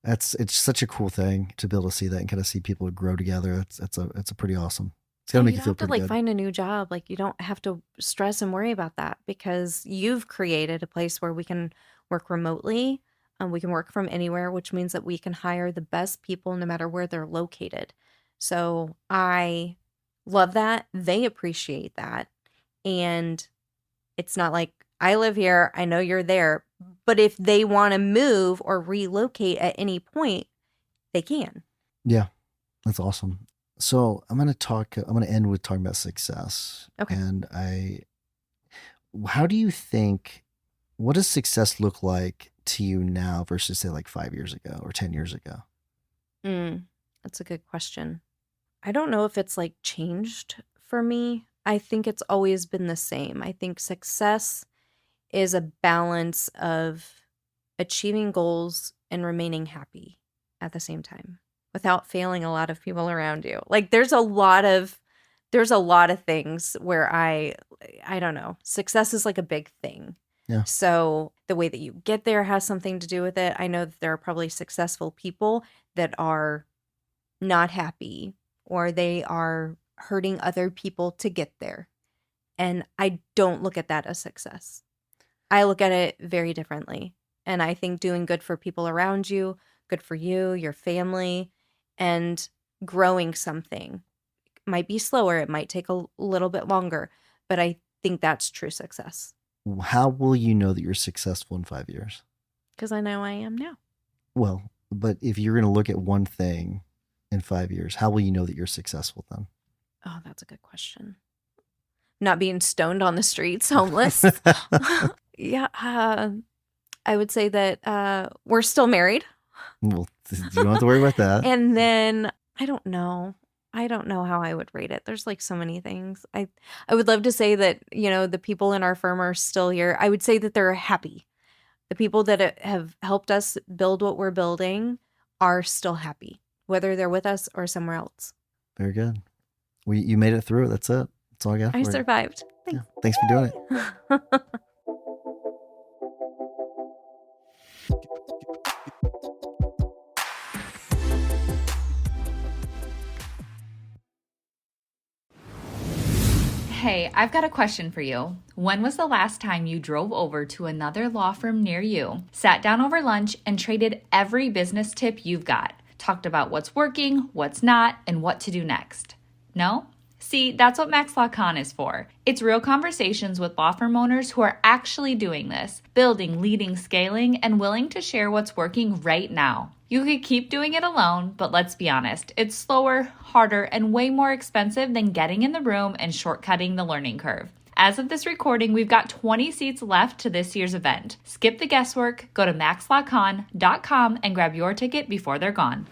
it's such a cool thing to be able to see that and kind of see people grow together. It's a pretty awesome. It's gonna make you feel pretty good. You don't have to find a new job. Like, you don't have to stress and worry about that because you've created a place where we can work remotely. We can work from anywhere, which means that we can hire the best people no matter where they're located. So I love that. They appreciate that. And it's not like, I live here, I know you're there. But if they want to move or relocate at any point, they can. Yeah, that's awesome. So I'm going to end with talking about success. Okay. And how do you think, what does success look like to you now versus say like 5 years ago or 10 years ago? That's a good question. I don't know if it's like changed for me. I think it's always been the same. I think success is a balance of achieving goals and remaining happy at the same time without failing a lot of people around you. Like there's a lot of things where I don't know. Success is like a big thing. Yeah. So the way that you get there has something to do with it. I know that there are probably successful people that are not happy or they are hurting other people to get there. And I don't look at that as success. I look at it very differently. And I think doing good for people around you, good for you, your family, and growing something might be slower. It might take a little bit longer, but I think that's true success. How will you know that you're successful in 5 years? Because I know I am now. Well, but if you're going to look at one thing in 5 years, how will you know that you're successful then? Oh, that's a good question. Not being stoned on the streets, homeless. Yeah. I would say that we're still married. Well, you don't have to worry about that. And then I don't know how I would rate it. There's like so many things. I would love to say that, the people in our firm are still here. I would say that they're happy. The people that have helped us build what we're building are still happy, whether they're with us or somewhere else. Very good. You made it through. That's it. That's all I got for I you. survived. Yeah, thanks for doing it. Hey, I've got a question for you. When was the last time you drove over to another law firm near you, sat down over lunch, and traded every business tip you've got? Talked about what's working, what's not, and what to do next? No? See, that's what Max Law Con is for. It's real conversations with law firm owners who are actually doing this, building, leading, scaling, and willing to share what's working right now. You could keep doing it alone, but let's be honest, it's slower, harder, and way more expensive than getting in the room and shortcutting the learning curve. As of this recording, we've got 20 seats left to this year's event. Skip the guesswork, go to maxlawcon.com and grab your ticket before they're gone.